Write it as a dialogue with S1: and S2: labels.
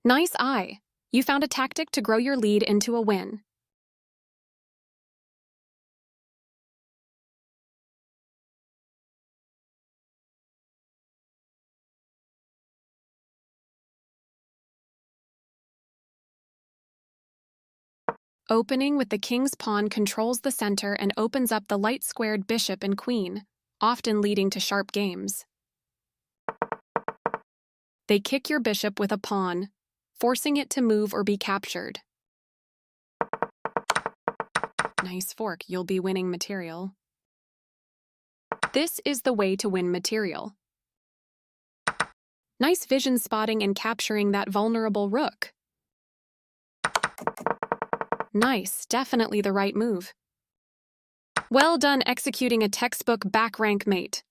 S1: Nice eye. You found a tactic to grow your lead into a win. Opening with the king's pawn controls the center and opens up the light-squared bishop and queen, often leading to sharp games. They kick your bishop with a pawn, forcing it to move or be captured. Nice fork, you'll be winning material. This is the way to win material. Nice vision spotting and capturing that vulnerable rook. Nice, definitely the right move. Well done executing a textbook back rank mate.